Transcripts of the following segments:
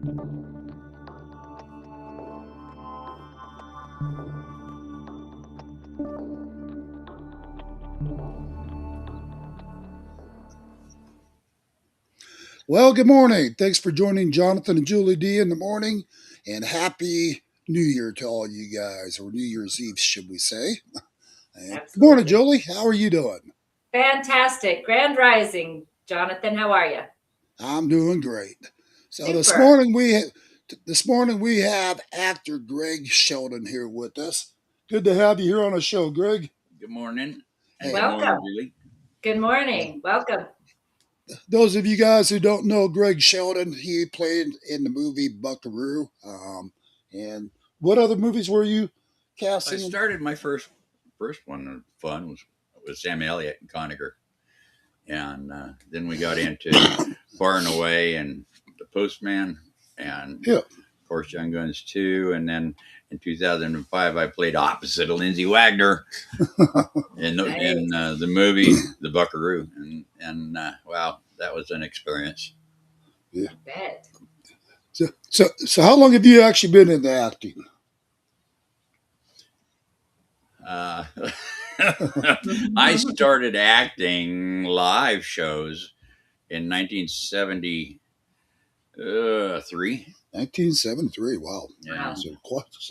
Well, good morning. Thanks for joining Jonathan and Julie D in the morning, and happy New Year to all you guys, or New Year's Eve, should we say. And good morning, Absolutely. Julie. How are you doing? Fantastic. Grand Rising. Jonathan, how are you? I'm doing great. So Super. this morning we have actor Greg Shelton here with us. Good to have you here on the show, Greg. Good morning. And Hey, good morning, Welcome. Julie. Good morning. Welcome. those of you guys who don't know Greg Shelton, he played in the movie Buckaroo. And what other movies were you I casting in? started my first one fun was Sam Elliott and Conacher, and then we got into Far and Away and The Postman, and Yeah. of course Young Guns 2, and then in 2005 I played opposite of Lindsay Wagner in the movie The Buckaroo, and wow, that was an experience. Yeah. I bet. So how long have you actually been into acting? Uh, I started acting live shows in 1973. 1973. Wow. Yeah, So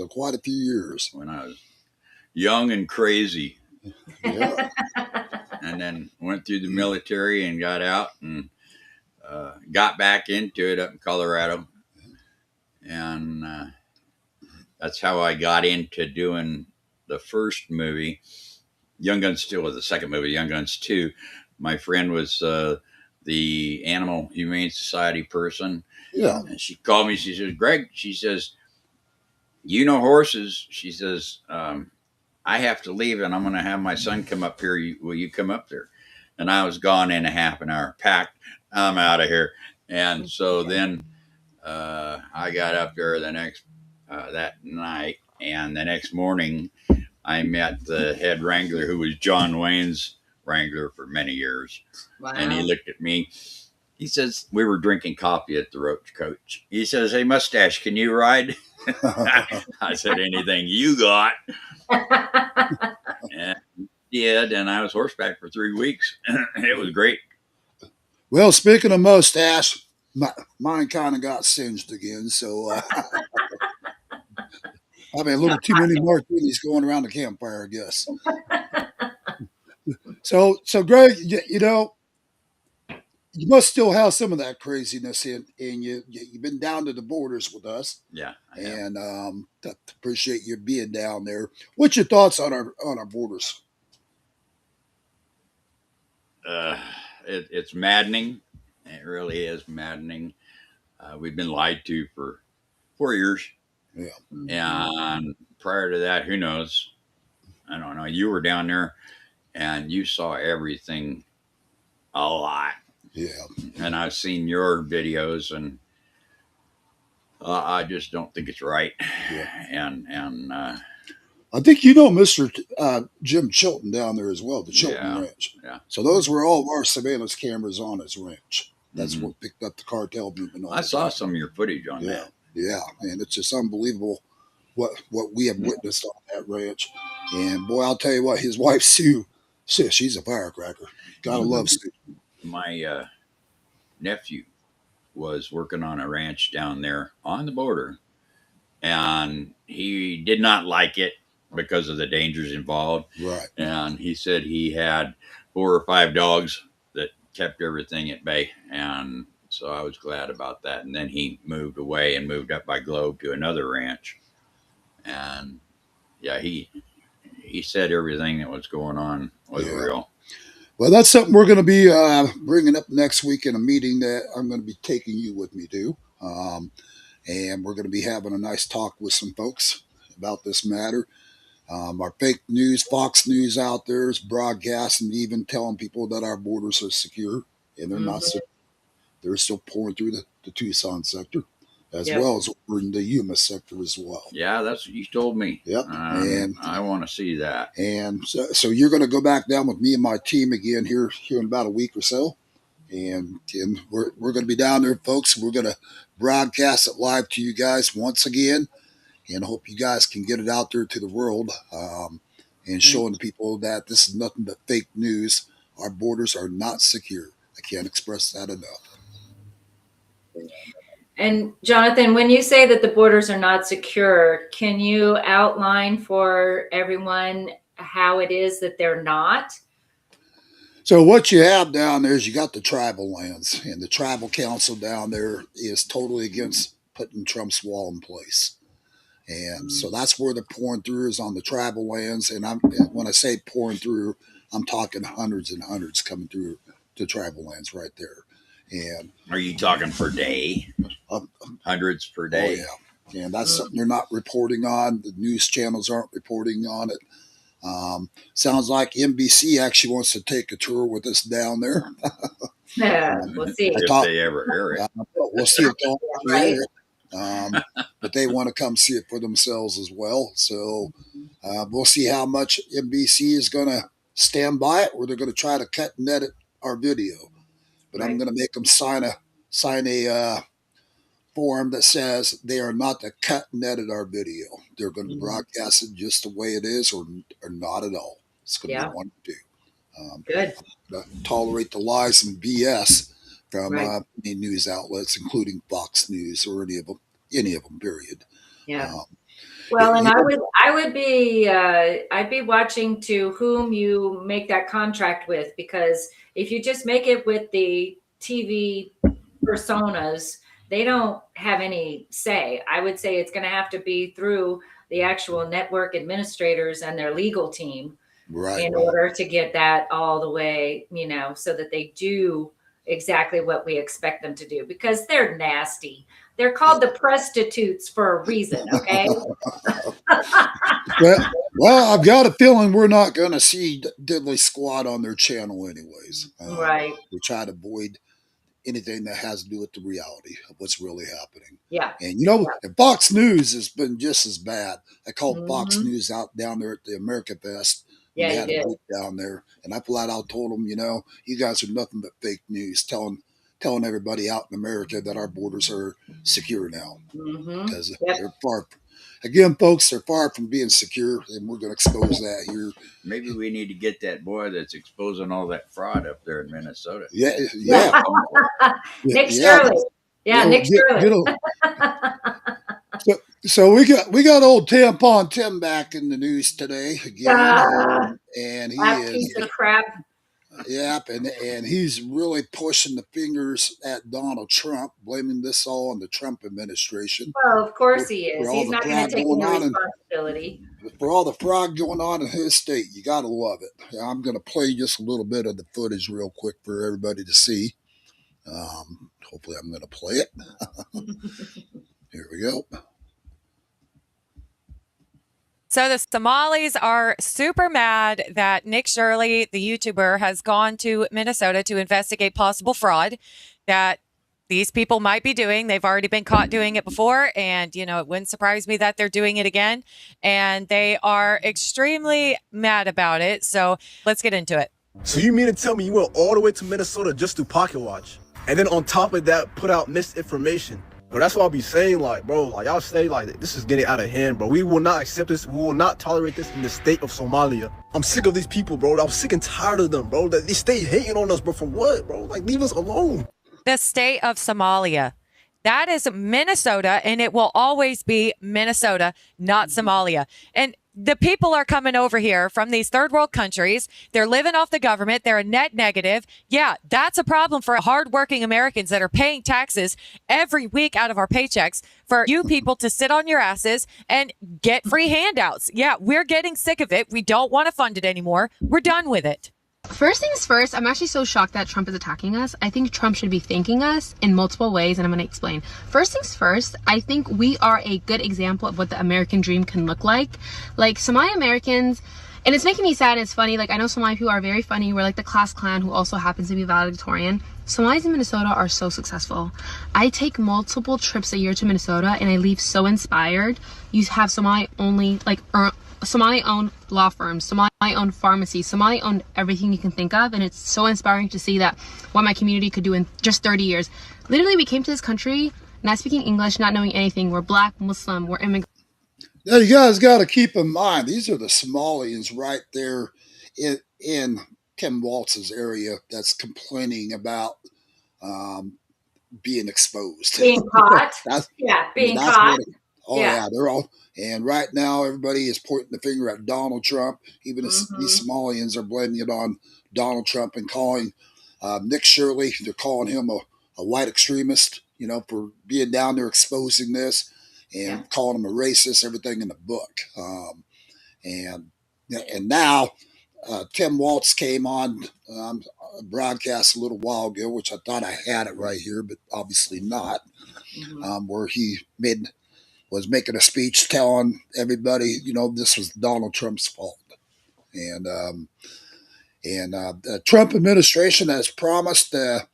quite a few years. when I was young and crazy, Yeah. and then went through the military and got out and got back into it up in Colorado, and that's how I got into doing the first movie. Young Guns 2 was the second movie. Young Guns 2. My friend was the Animal Humane Society person. Yeah. And she called me. She says, Greg, she says, you know horses. She says, I have to leave and I'm going to have my son come up here. Will you come up there? And I was gone in a half an hour. Packed. I'm out of here. And so then I got up there that night. And the next morning, I met the head wrangler, who was John Wayne's wrangler for many years. Wow. And he looked at me. He says, we were drinking coffee at the Roach Coach. He says, hey, Mustache, can you ride? I said, anything you got. And he did, and I was horseback for 3 weeks. It was great. Well, speaking of mustache, mine kind of got singed again. So I mean, a little too many martinis going around the campfire, I guess. So Greg, you know, you must still have some of that craziness in you. You've been down to the borders with us, Yeah. I have. and appreciate you being down there. What's your thoughts on our borders? It's maddening. It really is maddening. We've been lied to for 4 years. Yeah. And prior to that, who knows? I don't know. You were down there and you saw everything a lot. Yeah. And I've seen your videos, and I just don't think it's right. Yeah. And I think you know Mr. Jim Chilton down there as well, the Chilton Yeah. Ranch. Yeah. So those were all of our surveillance cameras on his ranch. That's Mhm. what picked up the cartel movement. All I the saw time. some of your footage on Yeah, that. yeah, and it's just unbelievable what we have witnessed on that ranch. And boy, I'll tell you what, his wife Sue, she's a firecracker. Gotta love Sue. My nephew was working on a ranch down there on the border, and he did not like it because of the dangers involved. Right. And he said he had 4 or 5 dogs that kept everything at bay. And so I was glad about that. And then he moved away and moved up by Globe to another ranch. And yeah, he said everything that was going on was Yeah. real. Well, that's something we're going to be bringing up next week in a meeting that I'm going to be taking you with me to. And we're going to be having a nice talk with some folks about this matter. Our fake news, Fox News out there is broadcasting, even telling people that our borders are secure, and they're not. They're still pouring through the Tucson sector, as Yep. well as over in the Yuma sector as well. Yeah, that's what you told me. Yep. And I want to see that. And so you're going to go back down with me and my team again here in about a week or so, And we're going to be down there, folks. We're going to broadcast it live to you guys once again, and hope you guys can get it out there to the world, and showing people that this is nothing but fake news. Our borders are not secure. I can't express that enough. And Jonathan, when you say that the borders are not secure, can you outline for everyone how it is that they're not? So what you have down there is you got the tribal lands, and the tribal council down there is totally against putting Trump's wall in place. And so that's where they're pouring through, is on the tribal lands. And when I say pouring through, I'm talking hundreds and hundreds coming through the tribal lands right there. And Are you talking per day? Hundreds per day? Oh, yeah. And that's something they're not reporting on. The news channels aren't reporting on it. Sounds like NBC actually wants to take a tour with us down there. Yeah, we'll see. If they ever air it. We'll see if they'll Right. air it. But they want to come see it for themselves as well. So we'll see how much NBC is going to stand by it, or they're going to try to cut and edit our video. But I'm going to make them sign a form that says they are not to cut and edit our video. They're going to broadcast it just the way it is, or not at all. It's going to be one to do. Good. Not tolerate the lies and BS from any news outlets, including Fox News or any of them. Period. Yeah. Well, and I'd be watching to whom you make that contract with, because if you just make it with the TV personas, they don't have any say. I would say it's going to have to be through the actual network administrators and their legal team, in order to get that all the way, so that they do exactly what we expect them to do, because they're nasty. They're called the prostitutes for a reason, okay? well, I've got a feeling we're not going to see diddly squat on their channel anyways. Right. We try to avoid anything that has to do with the reality of what's really happening. Yeah. And and Fox News has been just as bad. I called Fox News out down there at the America Fest. Yeah, they had you a did. booth down there, and I flat out told them, you guys are nothing but fake news, telling everybody out in America that our borders are secure now, because they're far. Again, folks, they're far from being secure, and we're going to expose that here. Maybe we need to get that boy that's exposing all that fraud up there in Minnesota. Yeah. Nick Shirley. Yeah, Nick Shirley. So we got old Tampon Tim back in the news today again, and he is piece of crap. Yep, and he's really pushing the fingers at Donald Trump, blaming this all on the Trump administration. Well, of course he is. He's not going to take any responsibility. For all the fraud going on in his state, you got to love it. I'm going to play just a little bit of the footage real quick for everybody to see. Hopefully I'm going to play it. Here we go. So the Somalis are super mad that Nick Shirley, the YouTuber, has gone to Minnesota to investigate possible fraud that these people might be doing. They've already been caught doing it before, and, it wouldn't surprise me that they're doing it again. And they are extremely mad about it. So let's get into it. So you mean to tell me you went all the way to Minnesota just to pocket watch? And then on top of that, put out misinformation? But that's what I'll be saying, bro, y'all say, this is getting out of hand, bro. We will not accept this. We will not tolerate this in the state of Somalia. I'm sick of these people, bro. I'm sick and tired of them, bro. They stay hating on us, bro. For what, bro? Leave us alone. The state of Somalia. That is Minnesota, and it will always be Minnesota, not Somalia. And the people are coming over here from these third world countries. They're living off the government. They're a net negative. Yeah, that's a problem for hardworking Americans that are paying taxes every week out of our paychecks for you people to sit on your asses and get free handouts. Yeah, we're getting sick of it. We don't want to fund it anymore. We're done with it. First things first, I'm actually so shocked that Trump is attacking us. I think Trump should be thanking us in multiple ways, and I'm going to explain. First things first, I think we are a good example of what the American dream can look like. Somali Americans, and it's making me sad and it's funny. I know Somali people are very funny. We're like the class clan who also happens to be valedictorian. Somalis in Minnesota are so successful. I take multiple trips a year to Minnesota, and I leave so inspired. You have Somali only, Somali-owned law firms, Somali-owned pharmacies, Somali-owned everything you can think of, and it's so inspiring to see that what my community could do in just 30 years. Literally, we came to this country not speaking English, not knowing anything. We're Black, Muslim, we're immigrants. Now you guys got to keep in mind these are the Somalians right there in Tim Waltz's area that's complaining about um, being exposed. Being caught. I mean, Being that's caught. what they're all. And right now, everybody is pointing the finger at Donald Trump. Even these Somalians are blaming it on Donald Trump and calling Nick Shirley. They're calling him a white extremist, for being down there exposing this and calling him a racist. Everything in the book. And now Tim Waltz came on a broadcast a little while ago, which I thought I had it right here, but obviously not, where he was making a speech telling everybody, this was Donald Trump's fault. And the Trump administration has promised to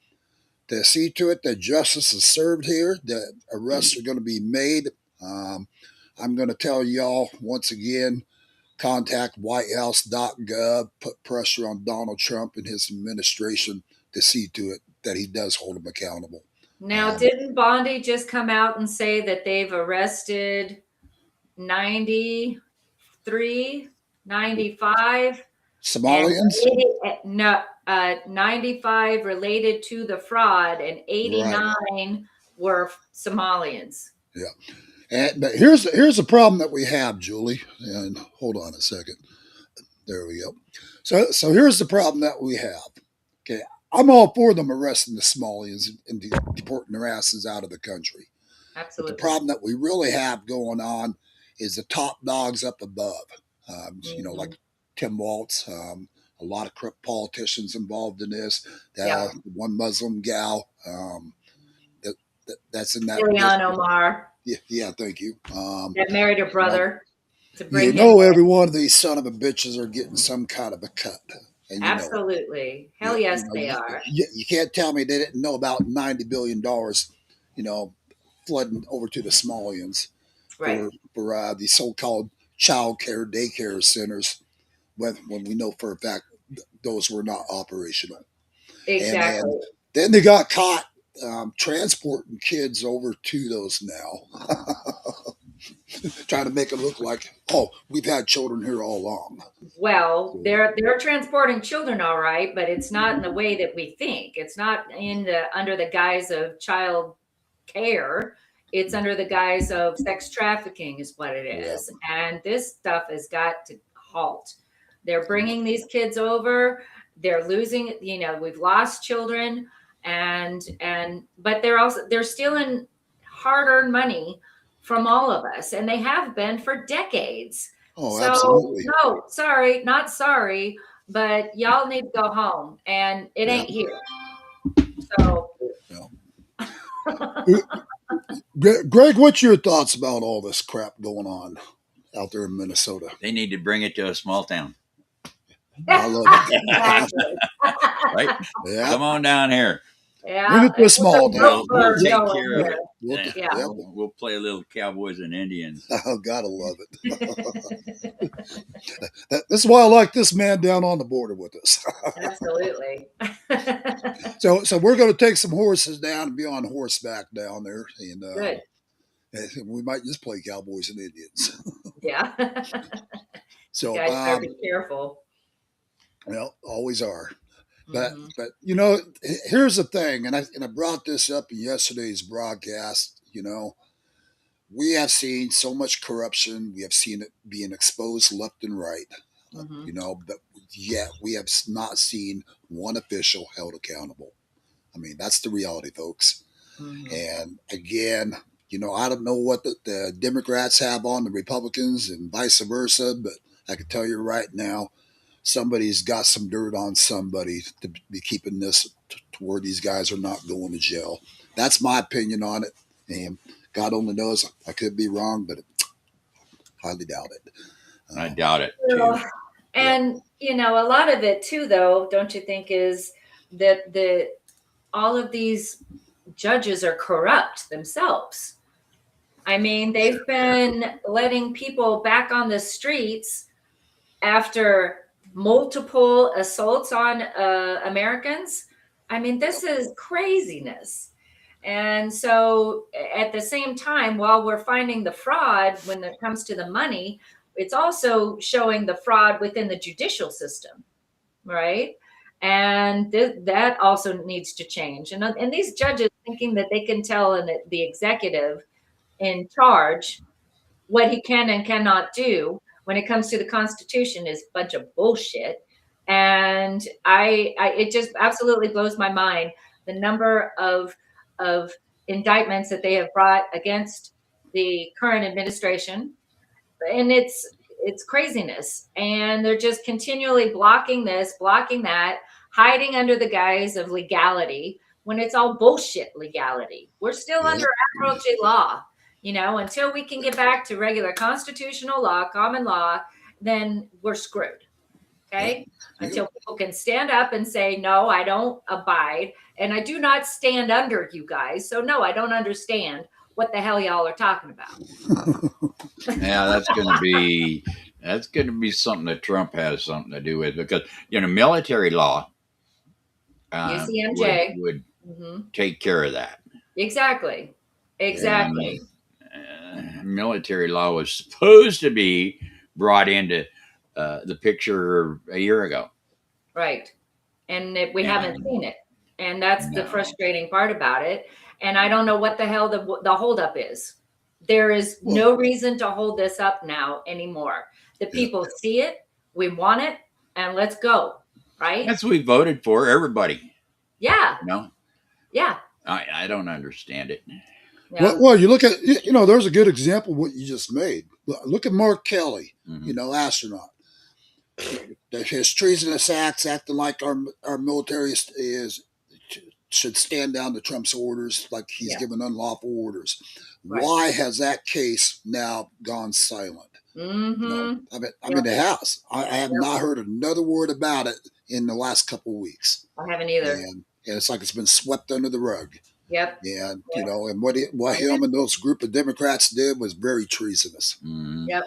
see to it that justice is served here, that arrests are going to be made. I'm going to tell y'all once again, contact whitehouse.gov, put pressure on Donald Trump and his administration to see to it that he does hold them accountable. Now, didn't Bondi just come out and say that they've arrested 93, 95 Somalians? 95 related to the fraud, and 89 were Somalians. Yeah. But here's the problem that we have, Julie. And hold on a second. There we go. So here's the problem that we have. Okay, I'm all for them arresting the Somalians and deporting their asses out of the country. Absolutely. But the problem that we really have going on is the top dogs up above. Like Tim Waltz, a lot of corrupt politicians involved in this. One Muslim gal that's in that. Ilhan Omar. Yeah, thank you. That married her brother. Every one of these son of a bitches are getting some kind of a cut. And absolutely. Hell yes, they are. You can't tell me they didn't know about $90 billion, flooding over to the Somalians for these so-called child care daycare centers when we know for a fact those were not operational. Exactly. And then they got caught transporting kids over to those now. Trying to make it look like, we've had children here all along. Well, they're transporting children, all right, but it's not in the way that we think. It's not under the guise of child care. It's under the guise of sex trafficking is what it is. Yeah. And this stuff has got to halt. They're bringing these kids over. They're losing, we've lost children, but they're stealing hard-earned money from all of us, and they have been for decades. Oh, so, absolutely. No, sorry, not sorry, but y'all need to go home, and it ain't here. So, Greg, what's your thoughts about all this crap going on out there in Minnesota? They need to bring it to a small town. I love it. Right? Yeah. Come on down here. Yeah, bring it to a small town. We'll take care of it. We'll play a little Cowboys and Indians. Oh, gotta love it. This is why I like this man down on the border with us. Absolutely. So we're going to take some horses down and be on horseback down there, and good. We might just play Cowboys and Indians. Yeah. So you guys gotta be careful. Well, always are. But here's the thing, and I brought this up in yesterday's broadcast. We have seen so much corruption. We have seen it being exposed left and right. But yet we have not seen one official held accountable. I mean, that's the reality, folks. And again, I don't know what the Democrats have on the Republicans and vice versa, but I can tell you right now, somebody's got some dirt on somebody to be keeping this to where these guys are not going to jail. That's my opinion on it. And God only knows, I could be wrong, but highly doubt it. I doubt it too. And, a lot of it too, though, don't you think, is that all of these judges are corrupt themselves. I mean, they've been letting people back on the streets after multiple assaults on Americans. I mean, this is craziness. And so, at the same time, while we're finding the fraud when it comes to the money, it's also showing the fraud within the judicial system, right? And that also needs to change. And these judges thinking that they can tell the executive in charge what he can and cannot do when it comes to the Constitution is a bunch of bullshit. And it just absolutely blows my mind the number of indictments that they have brought against the current administration, and it's craziness. And they're just continually blocking this, blocking that, hiding under the guise of legality when it's all bullshit legality. We're still under admiralty law. Until we can get back to regular constitutional law, common law, then we're screwed. Okay. Until people can stand up and say, no, I don't abide. And I do not stand under you guys. So no, I don't understand what the hell y'all are talking about. Yeah, that's going to be something that Trump has something to do with, because military law UCMJ would take care of that. Exactly. Military law was supposed to be brought into the picture a year ago. Right. And we haven't seen it. And that's the frustrating part about it. And I don't know what the hell the holdup is. There is no reason to hold this up now anymore. The people see it, we want it, and let's go. Right? That's what we voted for, everybody. Yeah. Yeah. I don't understand it. Yeah. Well, you look at, there's a good example of what you just made. Look at Mark Kelly, astronaut. His treasonous acts, acting like our military should stand down to Trump's orders, like he's given unlawful orders. Right. Why has that case now gone silent? Mm-hmm. I mean, it has. I have not heard another word about it in the last couple of weeks. I haven't either. And it's like it's been swept under the rug. Yep. And and what him and those group of Democrats did was very treasonous. Mm-hmm. Yep.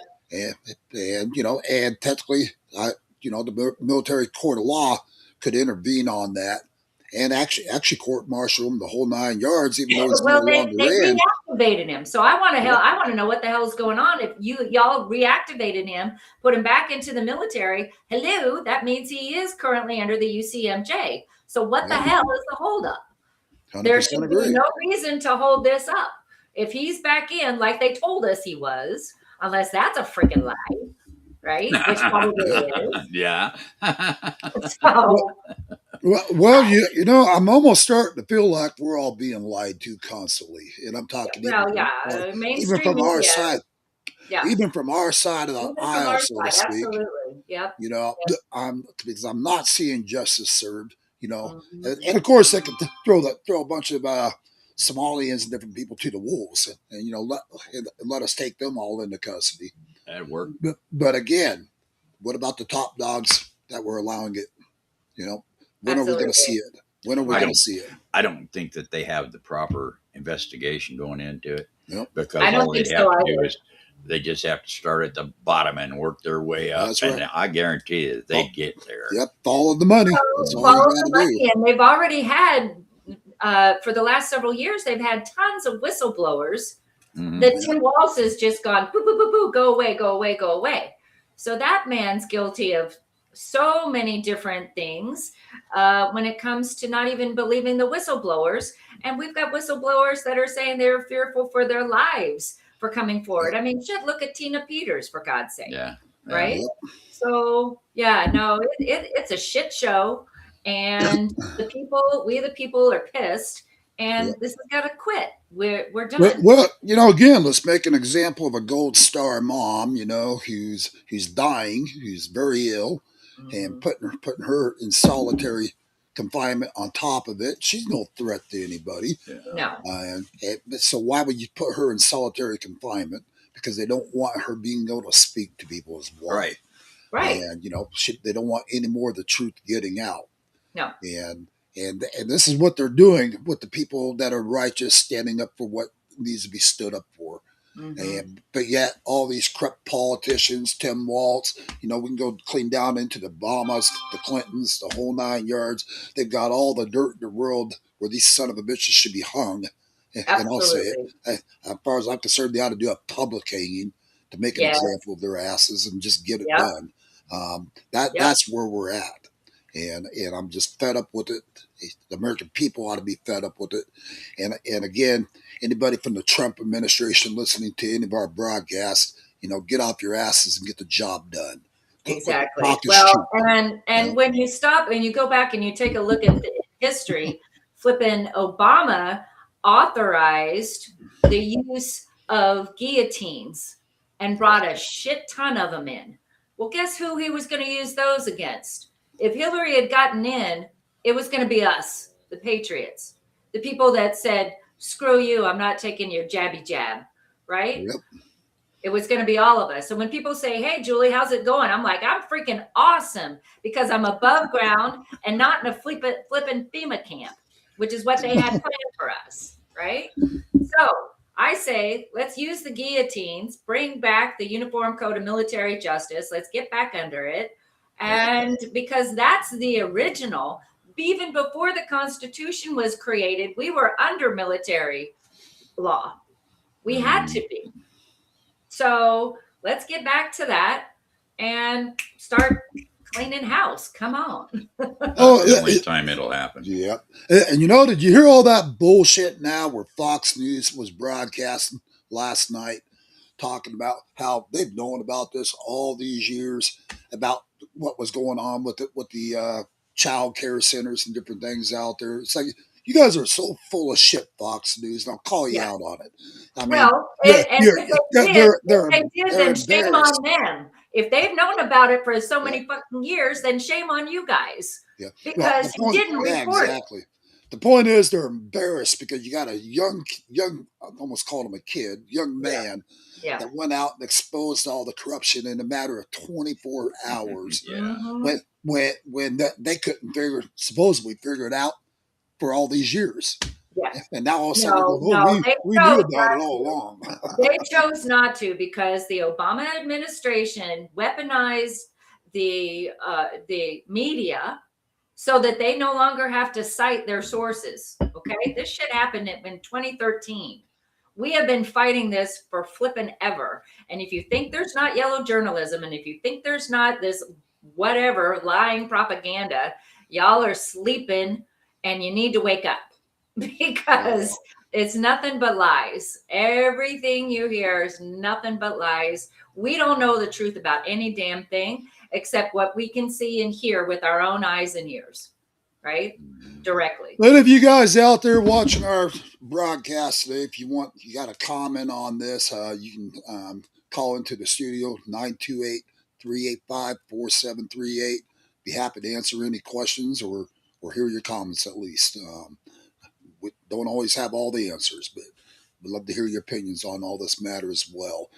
And technically, the military court of law could intervene on that, and actually court-martial him the whole 9 yards, even though he's no longer they in. reactivated him. So I want to know what the hell is going on. If y'all reactivated him, put him back into the military, hello, that means he is currently under the UCMJ. So what the hell is the holdup? There should be no reason to hold this up. If he's back in like they told us he was, unless that's a freaking lie, right? Which probably is. Yeah. So. Well, I'm almost starting to feel like we're all being lied to constantly, and I'm talking even from our side. Yeah. Even from our side of the aisle, so to speak. Absolutely. Yep. Because I'm not seeing justice served. And of course they could throw a bunch of Somalians and different people to the wolves, and let us take them all into custody. That'd work. But again, what about the top dogs that were allowing it? When are we going to see it? When are we going to see it? I don't think that they have the proper investigation going into it. Nope. Because all they have to do is they just have to start at the bottom and work their way up. That's right. And I guarantee you that they get there. Yep, follow the money. That's all you got to do. And they've already had, for the last several years, they've had tons of whistleblowers. Mm-hmm. That Tim Walz has just gone, boo, boo, boo, boo, go away, go away, go away. So that man's guilty of so many different things when it comes to not even believing the whistleblowers. And we've got whistleblowers that are saying they're fearful for their lives for coming forward. I mean, look at Tina Peters, for God's sake. Yeah. Right? So, it's a shit show. And we the people are pissed. And this has got to quit. We're done. Well, again, let's make an example of a gold star mom, who's dying, who's very ill, and putting her in solitary confinement on top of it. She's no threat to anybody. No. And so why would you put her in solitary confinement? Because they don't want her being able to speak to people as well. Right. And, they don't want any more of the truth getting out. No. And this is what they're doing with the people that are righteous, standing up for what needs to be stood up for. But yet all these corrupt politicians, Tim Waltz, we can go clean down into the Obamas, the Clintons, the whole 9 yards. They've got all the dirt in the world where these son of a bitches should be hung. And I'll say it. Absolutely. As far as I'm concerned, they ought to do a public hanging to make an Yes. example of their asses and just get it Yep. done. Yep. That's where we're at. And I'm just fed up with it. The American people ought to be fed up with it. And again, anybody from the Trump administration listening to any of our broadcasts, get off your asses and get the job done. Exactly. Talk is Well, cheap. and when you stop and you go back and you take a look at the history, flipping Obama authorized the use of guillotines and brought a shit ton of them in. Well, guess who he was going to use those against? If Hillary had gotten in, it was going to be us, the patriots, the people that said, screw you, I'm not taking your jabby jab, right? Yep. It was going to be all of us. So when people say, hey, Julie, how's it going? I'm like, I'm freaking awesome because I'm above ground and not in a flipping FEMA camp, which is what they had planned for us, right? So I say, let's use the guillotines, bring back the Uniform Code of Military Justice. Let's get back under it. And because that's the original, even before the Constitution was created, we were under military law. We had to be. So let's get back to that and start cleaning house. Come on. Oh, the only time it'll happen. Yeah. And did you hear all that bullshit now where Fox News was broadcasting last night talking about how they've known about this all these years, about what was going on with the child care centers and different things out there? It's like, you guys are so full of shit, Fox News, and I'll call you out on it. I mean, well, if they did, then shame on them. If they've known about it for so many fucking years, then shame on you guys. Yeah. Because you didn't report exactly. The point is they're embarrassed because you got a young, I almost called him a kid, young man that went out and exposed all the corruption in a matter of 24 hours. When they couldn't supposedly figure it out for all these years. Yeah. And now all of a sudden we knew about it all along. They chose not to because the Obama administration weaponized the media so that they no longer have to cite their sources. Okay. This shit happened in 2013. We have been fighting this for flipping ever. And if you think there's not yellow journalism, and if you think there's not this whatever lying propaganda, y'all are sleeping and you need to wake up because it's nothing but lies. Everything you hear is nothing but lies. We don't know the truth about any damn thing except what we can see and hear with our own eyes and ears, right? Directly. But if you guys out there watching our broadcast today, if you got a comment on this, you can call into the studio, 928-385-4738. Be happy to answer any questions or hear your comments at least. We don't always have all the answers, but we'd love to hear your opinions on all this matter as well.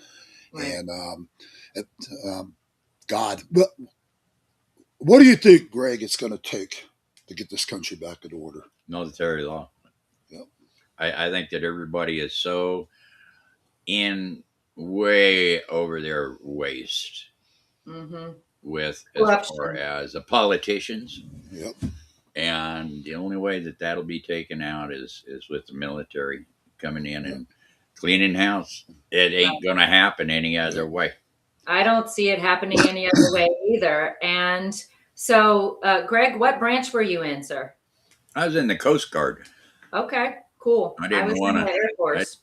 Right. And God, what do you think, Greg, it's going to take to get this country back in order? Military law. Yep. I think that everybody is so in way over their waist with as far as the politicians. Yep. And the only way that that'll be taken out is with the military coming in and cleaning house. It ain't going to happen any other way. I don't see it happening any other way either. And so, Greg, what branch were you in, sir? I was in the Coast Guard. Okay, cool. I didn't want in the Air Force.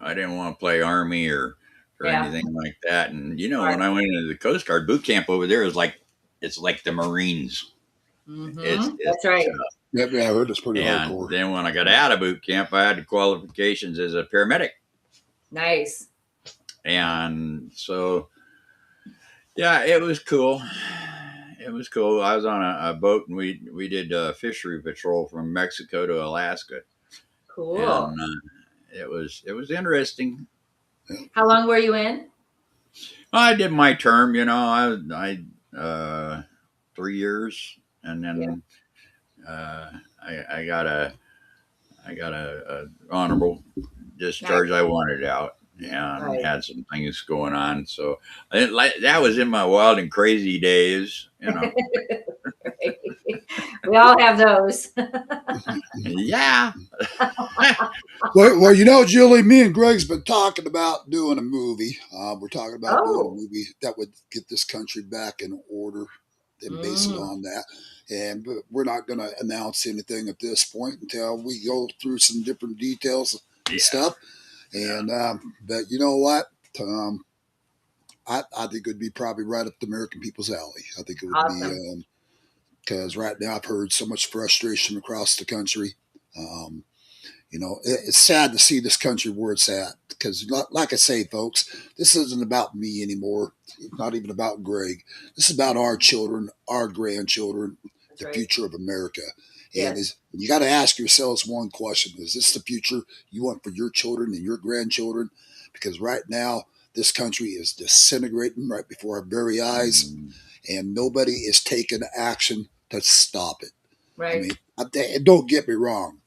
I didn't want to play Army or anything like that. And when I went into the Coast Guard boot camp over there, it's like the Marines. That's right. Yeah, I heard it's pretty hardcore. Then when I got out of boot camp, I had the qualifications as a paramedic. Nice. And so, it was cool. It was cool. I was on a boat and we did fishery patrol from Mexico to Alaska. Cool. And it was interesting. How long were you in? I did my term. I 3 years. And then I got a honorable discharge. Nice. I wanted out. Yeah, and Right. had some things going on. So that was in my wild and crazy days, you know. We all have those. Yeah. Well, Julie, me and Greg's been talking about doing a movie. We're talking about doing a Oh. movie that would get this country back in order and base it Mm, on that. But we're not going to announce anything at this point until we go through some different details and Yeah. stuff. Yeah. And but you know what? Um, I think it would be probably right up the American people's alley. I think it would be awesome. because right now I've heard so much frustration across the country. Um, it's sad to see this country where it's at because, like I say, folks, this isn't about me anymore. It's not even about Greg. This is about our children, our grandchildren, That's the right. future of America. And Yes. you got to ask yourselves one question: is this the future you want for your children and your grandchildren? Because right now, this country is disintegrating right before our very eyes, Mm, and nobody is taking action to stop it. I Right. mean, don't get me wrong.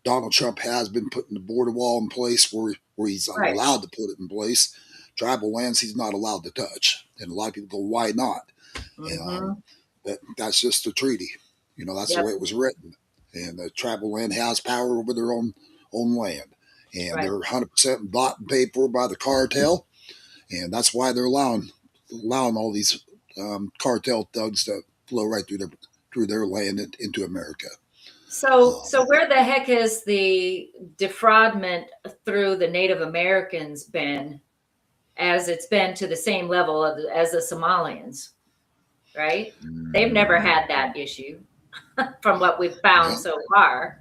Donald Trump has been putting the border wall in place where he's Right. allowed to put it in place. Tribal lands he's not allowed to touch, and a lot of people go, "Why not?" Mm-hmm. But that's just the treaty. That's the Yep. way it was written. And the tribal land has power over their own land, and Right. they're 100% bought and paid for by the cartel, and that's why they're allowing all these cartel thugs to flow right through their land into America. So where the heck has the defraudment through the Native Americans been, as it's been to the same level as the Somalians, right? They've never mm, had that issue from what we've Yeah. found so far,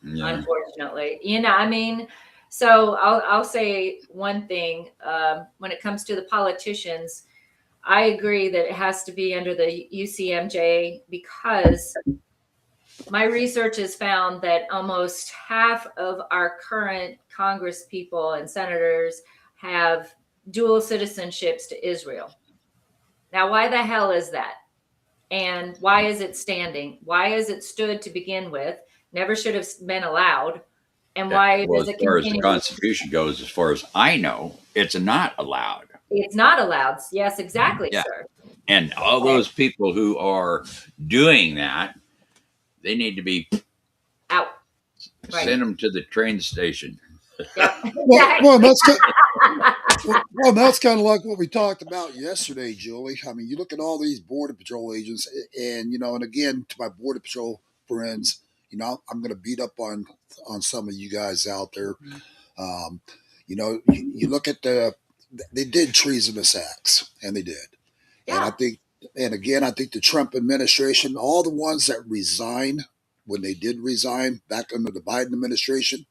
yeah. unfortunately. I mean, so I'll say one thing. When it comes to the politicians, I agree that it has to be under the UCMJ because my research has found that almost half of our current Congress people and senators have dual citizenships to Israel. Now, why the hell is that? And why is it standing? Why is it stood to begin with? Never should have been allowed. And Yeah. why Well, does as it far as the continue? Constitution goes, as far as I know, it's not allowed. It's not allowed. Yes, exactly, Yeah. sir. And all Okay. those people who are doing that, they need to be Out. Right. send them to the train station. Yep. Well, that's kind of like what we talked about yesterday, Julie. I mean, you look at all these border patrol agents, and again, to my border patrol friends, I'm going to beat up on some of you guys out there. Um, you look at they did treasonous acts, and they did, and Yeah. I think the Trump administration, all the ones that resigned when they did resign back under the Biden administration,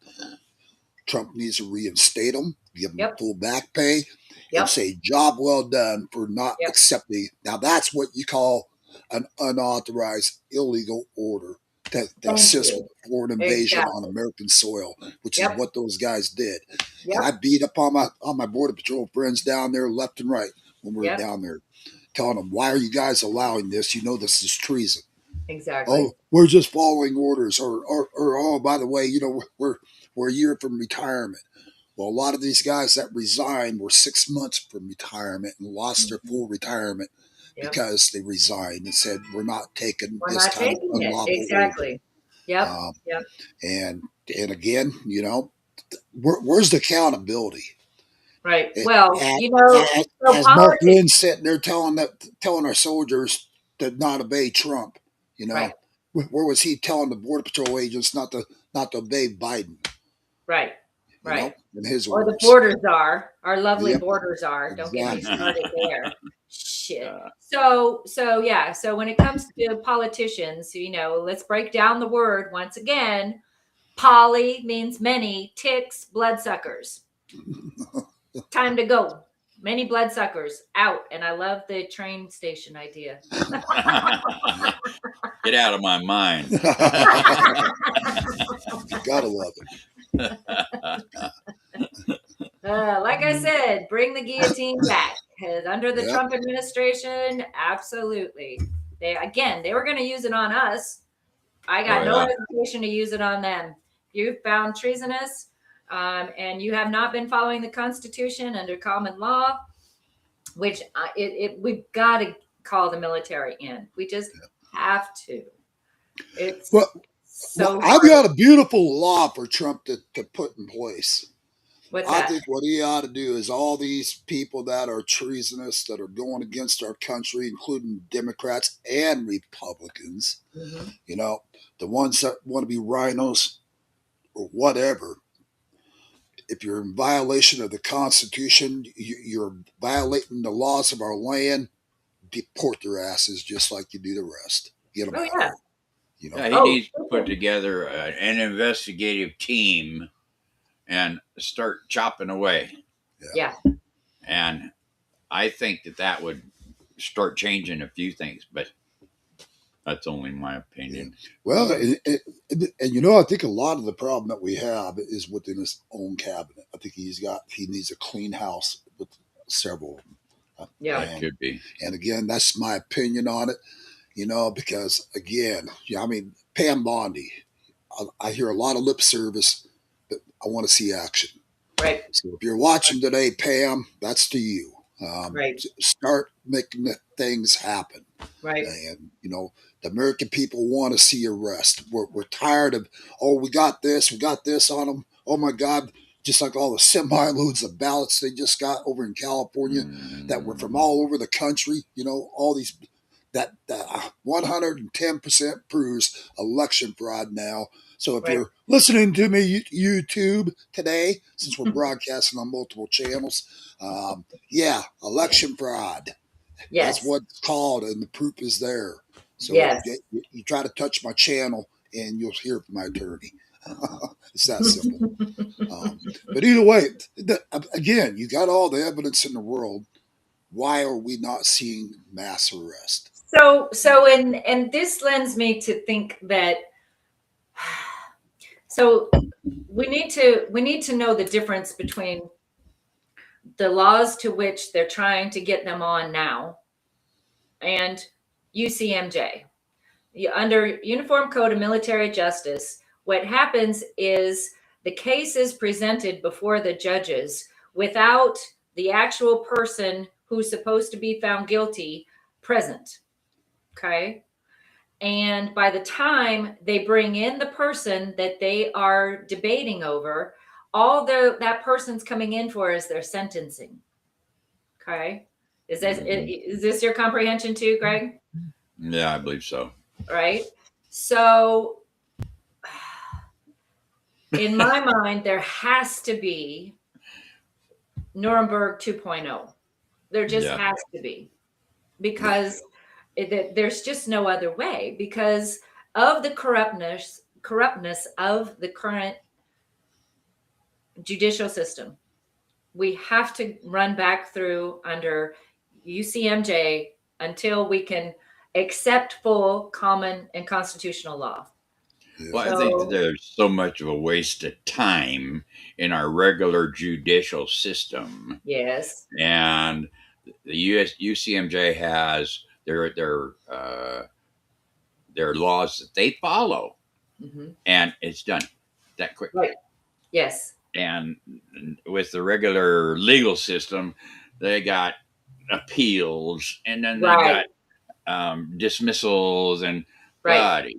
Trump needs to reinstate them, give them Yep. full back pay, and Yep. say, job well done for not Yep. accepting. Now, that's what you call an unauthorized illegal order that Thank assists you. with foreign invasion on Exactly. American soil, which is Yep. what those guys did. And Yep. I beat up on my Border Patrol friends down there left and right when we were Yep. down there, telling them, why are you guys allowing this? You know this is treason. Exactly. Oh, we're just following orders, or oh, by the way, we're a year from retirement. Well, a lot of these guys that resigned were 6 months from retirement and lost their full retirement Yep. because they resigned and said, we're not taking We're this not kind of taking it. unlawful order. Exactly. Yep. Um, Yep. and again, where's the accountability? Right. As, Well, so as Mark politics. Lynn sitting there telling our soldiers to not obey Trump, Right. where was he telling the Border Patrol agents not to obey Biden? Right. Right. In his Or the words. border czar, our lovely Yep. border czar. Don't get me Exactly. started there. Shit. Uh, So yeah. So when it comes to politicians, let's break down the word once again. Poly means many, ticks, bloodsuckers. Time to go. Many bloodsuckers out. And I love the train station idea. Get out of my mind. Gotta love it. Like I said, bring the guillotine back. 'Cause under the Yep. Trump administration, absolutely. They were going to use it on us. I got Oh, no yeah. hesitation to use it on them. You found treasonous, and you have not been following the Constitution under common law, which we've got to call the military in. We just have to. It's Well, so I've hard. got a beautiful law for Trump to put in place. What's I that? think what he ought to do is all these people that are treasonous, that are going against our country, including Democrats and Republicans, you know, the ones that want to be rhinos or whatever. If you're in violation of the Constitution, you're violating the laws of our land, deport their asses just like you do the rest. Get them Oh, out of yeah. here. You know, Yeah, he needs to put together an investigative team and start chopping away. Yeah. And I think that would start changing a few things, but that's only my opinion. well, and you know, I think a lot of the problem that we have is within his own cabinet. I think he needs a clean house with several of them. Yeah. That could be. And again, that's my opinion on it. You know, because again, I mean, Pam Bondi, I hear a lot of lip service, but I want to see action. Right. So if you're watching today, Pam, that's to you. Right. Start making the things happen. Right. And, you know, the American people want to see arrest. We're tired of, oh, we got this on them. Oh, my God. Just like all the semi-loads of ballots they just got over in California that were from all over the country. You know, all these, that 110% proves election fraud now. So if you're listening to me, YouTube, today, since we're broadcasting on multiple channels, election fraud. Yes. That's what it's called, and the proof is there. So yes. you try to touch my channel, and you'll hear from my attorney. It's that simple. But either way, again, you got all the evidence in the world. Why are we not seeing mass arrest? And this lends me to think that. So we need to know the difference between the laws to which they're trying to get them on now and UCMJ. Under Uniform Code of Military Justice, what happens is the case is presented before the judges without the actual person who's supposed to be found guilty present. Okay. And by the time they bring in the person that they are debating over, all that person's coming in for is their sentencing. Okay. Is this your comprehension too, Greg? Yeah, I believe so. Right. So in my mind, there has to be Nuremberg 2.0. There just has to be, because there's just no other way, because of the corruptness of the current judicial system. We have to run back through under UCMJ until we can accept full common and constitutional law. Well, I think there's so much of a waste of time in our regular judicial system. Yes. And the UCMJ has their laws that they follow, and it's done that quick. Right. Yes. And with the regular legal system, they got appeals, and then they got dismissals and throwouts.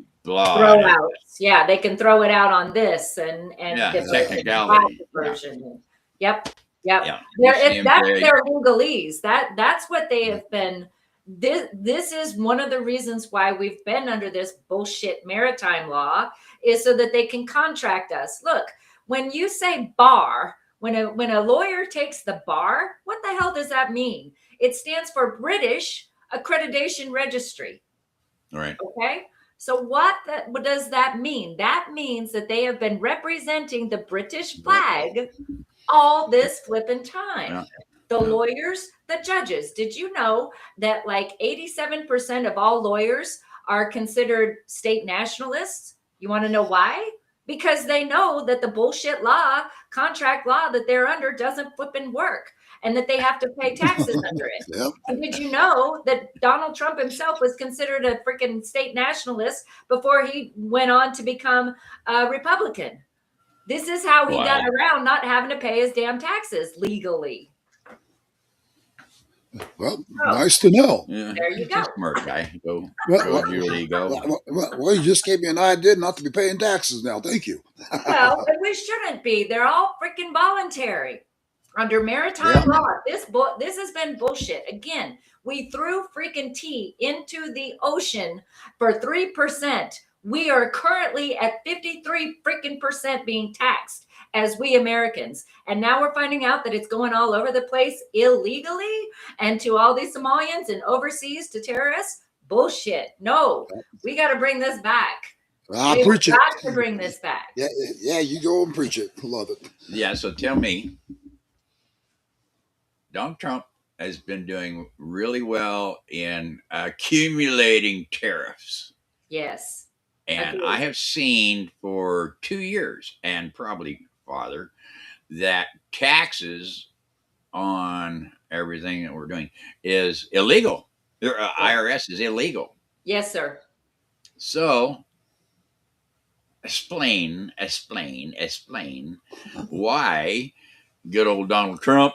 Yeah, they can throw it out on this and technicality version. Yep. Yeah. That's their legalese. That's what they have been. This is one of the reasons why we've been under this bullshit maritime law, is so that they can contract us. Look, when you say bar, when a lawyer takes the bar, what the hell does that mean? It stands for British Accreditation Registry. Right. Okay. So what does that mean? That means that they have been representing the British flag all this flipping time. Yeah. The lawyers, the judges. Did you know that like 87% of all lawyers are considered state nationalists? You want to know why? Because they know that the bullshit law, contract law that they're under doesn't flipping work, and that they have to pay taxes under it. Yep. And did you know that Donald Trump himself was considered a freaking state nationalist before he went on to become a Republican? This is how he got Wow. around not having to pay his damn taxes legally. Well, Oh, nice to know. Yeah, there you he's a go. smart guy. Go, Well, Julie, go. well, you just gave me an idea not to be paying taxes now. Thank you. Well, we shouldn't be. They're all freaking voluntary under maritime Yeah. law. This has been bullshit. Again, we threw freaking tea into the ocean for 3%. We are currently at 53 freaking percent being taxed as we Americans. And now we're finding out that it's going all over the place illegally and to all these Somalians and overseas to terrorists. Bullshit. No, we got to bring this back. I'll We've preach it. got to bring this back. Yeah, you go and preach it. Love it. Yeah, so tell me, Donald Trump has been doing really well in accumulating tariffs. Yes. And Agreed. I have seen for 2 years and probably farther that taxes on everything that we're doing is illegal. Their IRS is illegal. Yes, sir. So explain why good old Donald Trump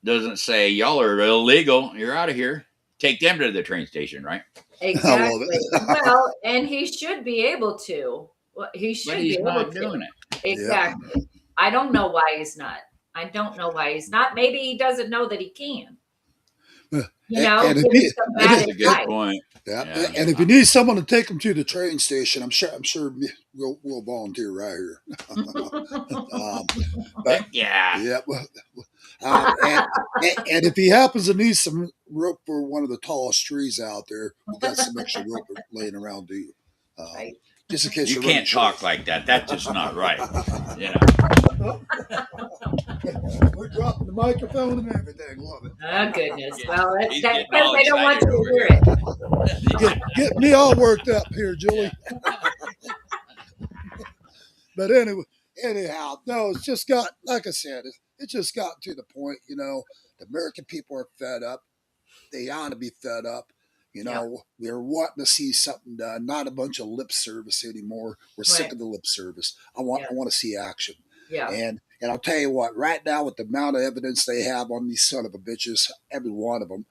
doesn't say y'all are illegal, you're out of here. Take them to the train station, right? Exactly. it. Well, and he should be able to. Well, he should But be he's able not to. doing it. Exactly. I don't know why he's not. I don't know why he's not. Maybe he doesn't know that he can. You know, And if give he- him some and bad That's a good advice. point. Yeah. Yeah. And if you need someone to take them to the train station, I'm sure we'll volunteer right here. But Yeah. yeah, and if he happens to need some rope for one of the tallest trees out there, we got some extra rope laying around too. Right. Just in case You you're running can't talk short. like that. That's just not right. You know. We're dropping the microphone and everything. Love it. Oh, goodness. Well, He's that's getting because all they don't want you excited to over hear it. Get me all worked up here, Julie. But anyhow, no, it's just got, like I said, it just got to the point, the American people are fed up. They ought to be fed up. We're wanting to see something done, not a bunch of lip service anymore. We're sick Right. of the lip service. I want to see action. Yeah. And I'll tell you what, right now with the amount of evidence they have on these son of a bitches, every one of them,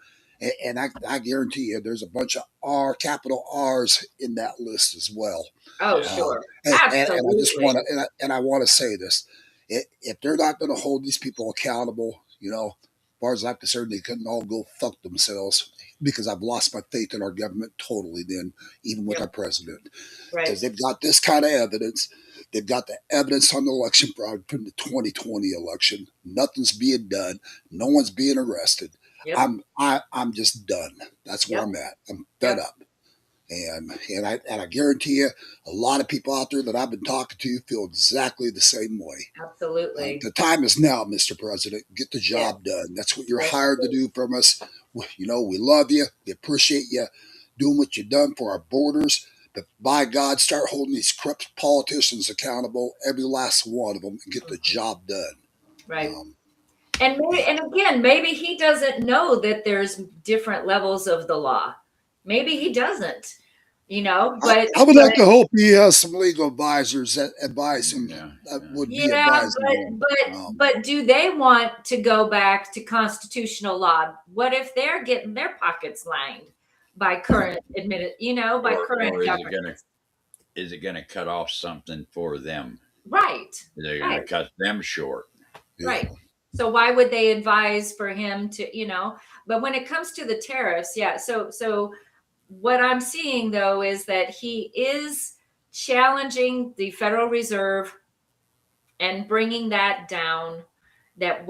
and I guarantee you there's a bunch of capital R's in that list as well. Oh, sure. And I just Absolutely. want to, and I want to say this: if they're not going to hold these people accountable, as far as I'm concerned, they couldn't all go fuck themselves. Because I've lost my faith in our government totally. Then, even with our president, Right. because they've got this kind of evidence. They've got the evidence on the election fraud from the 2020 election. Nothing's being done. No one's being arrested. Yep. I'm just done. That's where Yep. I'm at. I'm fed up. And I guarantee you, a lot of people out there that I've been talking to feel exactly the same way. Absolutely. The time is now, Mr. President. Get the job done. That's what you're hired to do from us. We love you. We appreciate you doing what you've done for our borders. But by God, start holding these corrupt politicians accountable, every last one of them, and get the job done. Right. And again, maybe he doesn't know that there's different levels of the law. Maybe he doesn't, but I would like to hope he has some legal advisors that advise him. Yeah. That would be yeah, advising him. but do they want to go back to constitutional law? What if they're getting their pockets lined by current current government? Is it gonna cut off something for them? Right. They're gonna cut them short. Yeah. Right. So why would they advise for him to, but when it comes to the tariffs, yeah. So what I'm seeing though is that he is challenging the Federal Reserve and bringing that down, that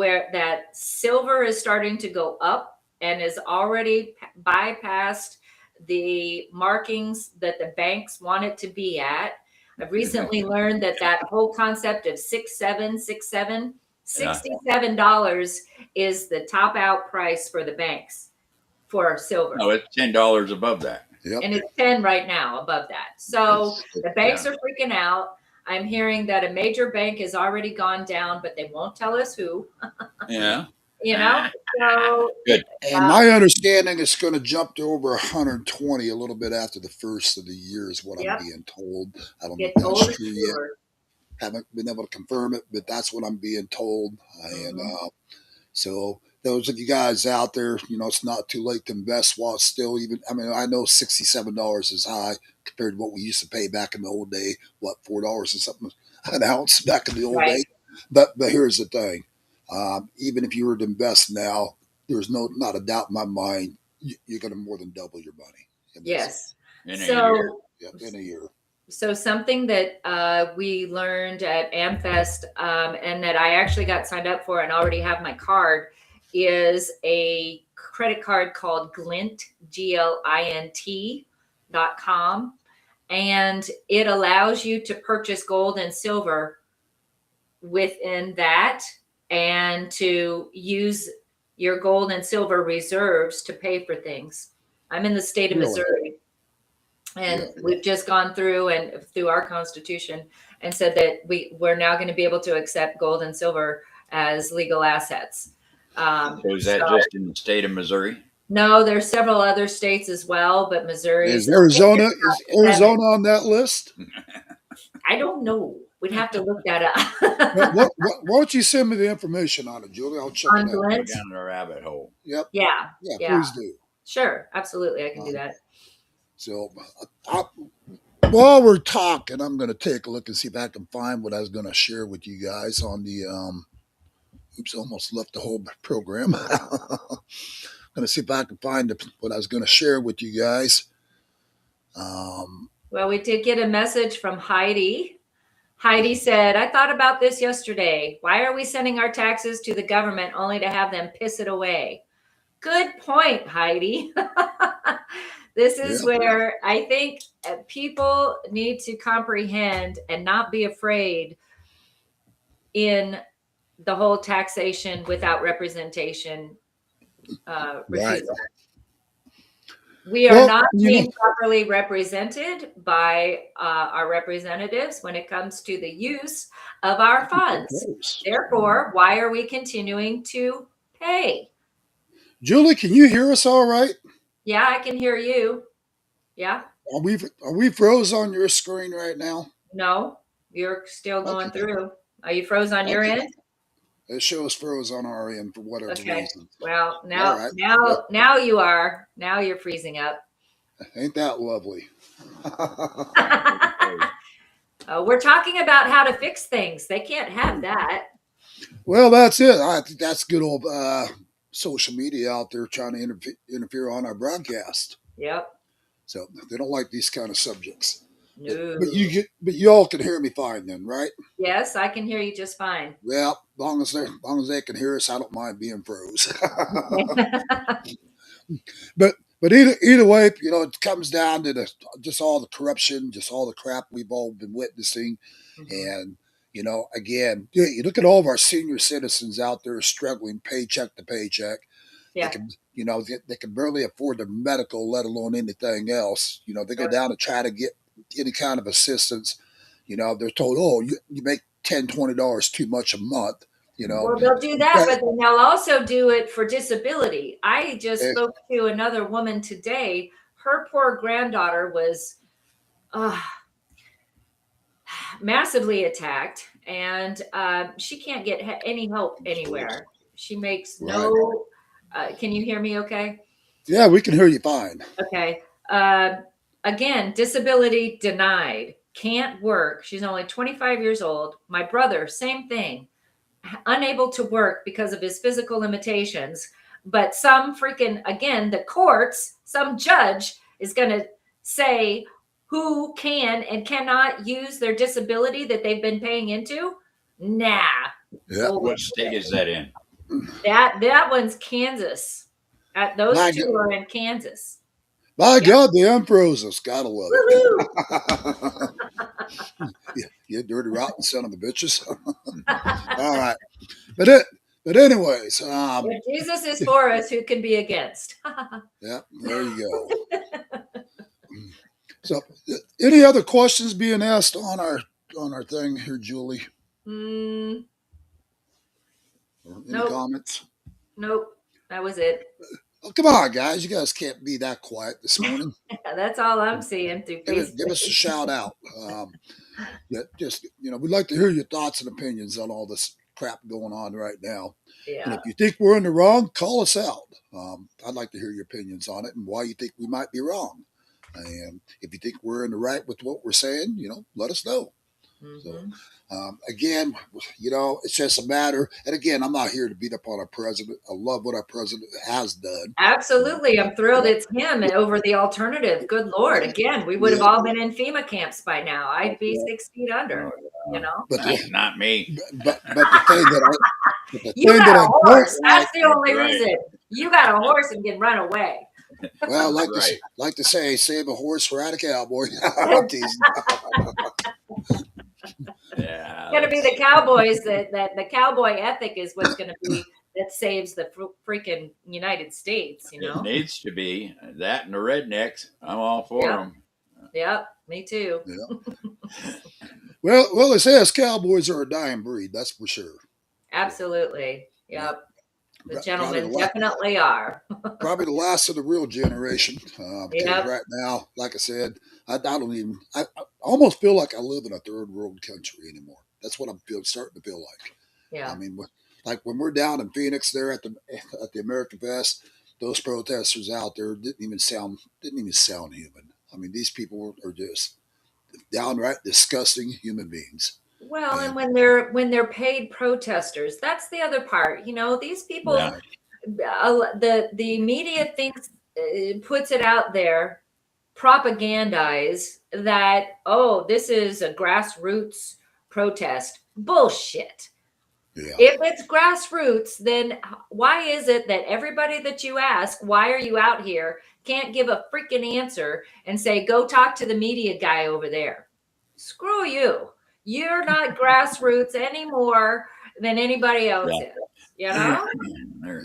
silver is starting to go up and is already bypassed the markings that the banks want it to be at. I've recently learned that whole concept of 6767, $67 is the top out price for the banks for silver. No, it's $10 above that. Yep. And it's 10 right now above that. So the banks are freaking out. I'm hearing that a major bank has already gone down, but they won't tell us who. Yeah. So Good. And my understanding is going to jump to over 120 a little bit after the first of the year is what I'm being told. I don't know get if told that's it's true yet. sure. Haven't been able to confirm it, but that's what I'm being told. And so those of you guys out there, it's not too late to invest while it's still even. I mean, I know $67 is high compared to what we used to pay back in the old day. What, $4 and something an ounce back in the old Right. day? But here's the thing: even if you were to invest now, there's not a doubt in my mind you're going to more than double your money. Yes. In a So year. Yep, in a year. So something that we learned at AmFest and that I actually got signed up for and already have my card is a credit card called Glint, GLINT.com. And it allows you to purchase gold and silver within that and to use your gold and silver reserves to pay for things. I'm in the state of Really? Missouri. And Yeah. we've just gone through and through our constitution and said that we're now going to be able to accept gold and silver as legal assets. So is that just in the state of Missouri? No, there's several other states as well, but Missouri Is Arizona on that list? I don't know. We'd have to look that Why up. don't you send me the information on it, Julie? I'll check On it out. Go Glint? down the rabbit hole. Yep. Yeah. Please do. Sure. Absolutely. I can do that. So while we're talking, I'm going to take a look and see if I can find what I was going to share with you guys on the. Oops, almost left the whole program. Going to see if I can find what I was going to share with you guys. Well, we did get a message from Heidi. Heidi said, I thought about this yesterday. Why are we sending our taxes to the government only to have them piss it away? Good point, Heidi. This is where I think people need to comprehend and not be afraid in the whole taxation without representation refusal. We are not being properly represented by our representatives when it comes to the use of our funds. Therefore, why are we continuing to pay? Julie, can you hear us all right? Yeah, I can hear you. Yeah. Are we froze on your screen right now? No, you're still going through. Are you froze on your end? It shows froze on our end for whatever reason. Well, now you are. Now you're freezing up. Ain't that lovely? We're talking about how to fix things. They can't have that. Well, that's it. I think that's good old social media out there trying to interfere on our broadcast. Yep. So they don't like these kind of subjects. No. But you all can hear me fine then, right? Yes, I can hear you just fine. Well, as long as they can hear us, I don't mind being froze. But either way, it comes down to just all the corruption, just all the crap we've all been witnessing, and again, you look at all of our senior citizens out there struggling paycheck to paycheck. Yeah. They can barely afford their medical, let alone anything else. They go down to try to get any kind of assistance. They're told, oh, you make $10, $20 too much a month. Well, they'll do that, but then they'll also do it for disability. I just spoke to another woman today. Her poor granddaughter was massively attacked, and she can't get any help anywhere. She makes no. Can you hear me? Okay. Yeah, we can hear you fine. Okay. Again, disability denied. Can't work. She's only 25 years old. My brother, same thing. Unable to work because of his physical limitations. But again, the courts, some judge is going to say who can and cannot use their disability that they've been paying into. Nah. Yeah. What state is that in? That one's Kansas. Those two are in Kansas. My God, they unfroze us. Gotta love it. You dirty, rotten son of a bitches. All right. But anyways. If Jesus is for us, who can be against? Yeah, there you go. So, any other questions being asked on our thing here, Julie? Any comments? Nope. That was it. Oh, come on, guys. You guys can't be that quiet this morning. That's all I'm seeing through Give us a Facebook. shout out. Yeah, just, we'd like to hear your thoughts and opinions on all this crap going on right now. And Yeah. if you think we're in the wrong, call us out. I'd like to hear your opinions on it and why you think we might be wrong. And if you think we're in the right with what we're saying, let us know. So, Hmm. again, it's just a matter. And again, I'm not here to beat up on our president. I love what our president has done. Absolutely. I'm thrilled Yeah, it's him over the alternative. Good Lord. Again, we would have yeah. all been in FEMA camps by now. I'd be 6 feet under, Oh, you know? But the not me. but the thing that You got a don't horse. like. That's the only Right. reason. You got a horse and can run away. Well, Right. like to say, save a horse, ride a cowboy. I'm teasing. Yeah. Going to be the cowboys that the cowboy ethic is what's going to be that saves the freaking United States, you It know? needs to be that and the rednecks. I'm all for Yep. them. Yep. Me too. Yeah. Well, it says cowboys are a dying breed. That's for sure. Absolutely. Yeah. Yep. The Probably gentlemen definitely are. probably the last of the real generation. Because Yep. right now, like I said, I don't even. I almost feel like I live in a third world country anymore. That's what I'm starting to feel like. Yeah. I mean, like when we're down in Phoenix, there at the American Fest, those protesters out there didn't even sound human. I mean, these people are just downright disgusting human beings. Well, and And when they're paid protesters, that's the other part. You know, these people, Yeah. the media thinks puts it out there, propagandize that, oh, this is a grassroots protest. Bullshit. yeah, If it's grassroots, then why is it that everybody that you ask, why are you out here, can't give a freaking answer and say, go talk to the media guy over there? Screw you. You're not grassroots anymore than anybody else Yeah. is, you know?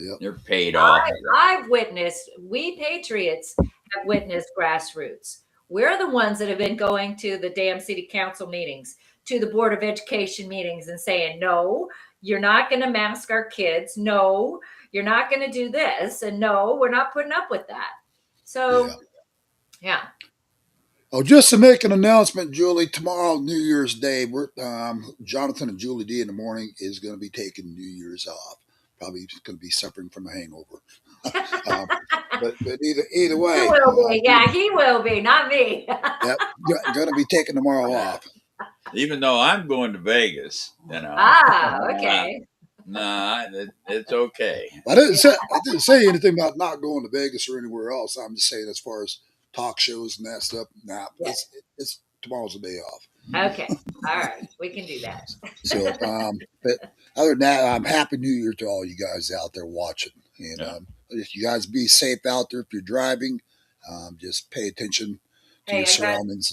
Yep. They're paid off. I've witnessed, we patriots have witnessed grassroots. We're the ones that have been going to the damn city council meetings, to the board of education meetings and saying, no, you're not going to mask our kids. No, you're not going to do this. And no, we're not putting up with that. So, yeah. Oh, just to make an announcement, Julie, tomorrow, New Year's Day, we're Jonathan and Julie D in the morning is going to be taking New Year's off. Probably going to be suffering from a hangover. But either way, He will be. Yeah, he will be, not me. yep, going to be taking tomorrow off. Even though I'm going to Vegas, Okay. Nah, it's okay. I didn't say anything about not going to Vegas or anywhere else. I'm just saying as far as talk shows and that stuff. Nah, Yeah. it's tomorrow's a day off. Okay. All right. We can do that. So, but other than that, Happy New Year to all you guys out there watching. And Yeah. if you guys be safe out there if you're driving, just pay attention to your surroundings.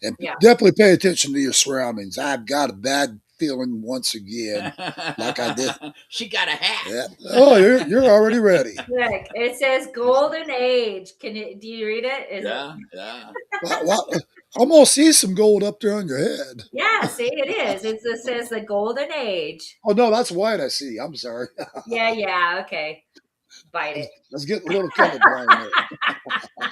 And Yeah. definitely pay attention to your surroundings. I've got a bad feeling once again, like I did. She got a hat. Yeah. Oh, you're already ready. Look, it says golden age. Do you read it? Yeah. Well, almost see some gold up there on your head. Yeah, see, it is. It says the golden age. Oh no, that's white. I see. I'm sorry. Yeah. Okay. Bite it. Let's get a little colorblind there.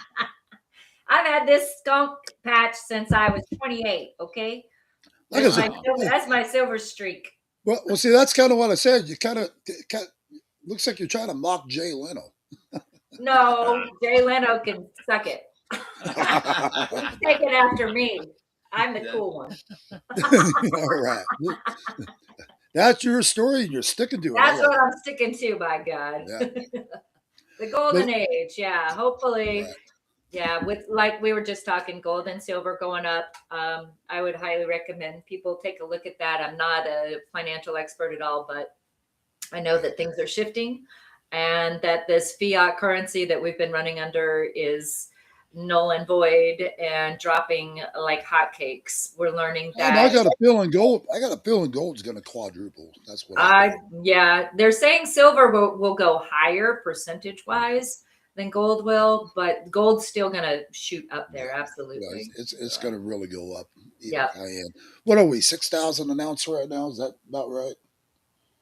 I've had this skunk patch since I was 28. Okay. That's my silver streak. Well, see, that's kind of what I said. You kind of looks like you're trying to mock Jay Leno. No, Jay Leno can suck it. Take it after me. I'm the cool one. All right. That's your story, and you're sticking to it. That's what I'm sticking to, by God. Yeah. The golden age, yeah. Hopefully, Right. yeah. With like we were just talking, gold and silver going up. I would highly recommend people take a look at that. I'm not a financial expert at all, but I know that things are shifting, and that this fiat currency that we've been running under is null and void and dropping like hotcakes. We're learning that. I got a feeling gold's going to quadruple. That's what yeah, they're saying silver will go higher percentage wise than gold will, but gold's still going to shoot up there. Absolutely. Yeah, it's going to really go up. Yeah. What are we, 6,000 an ounce right now? Is that about right?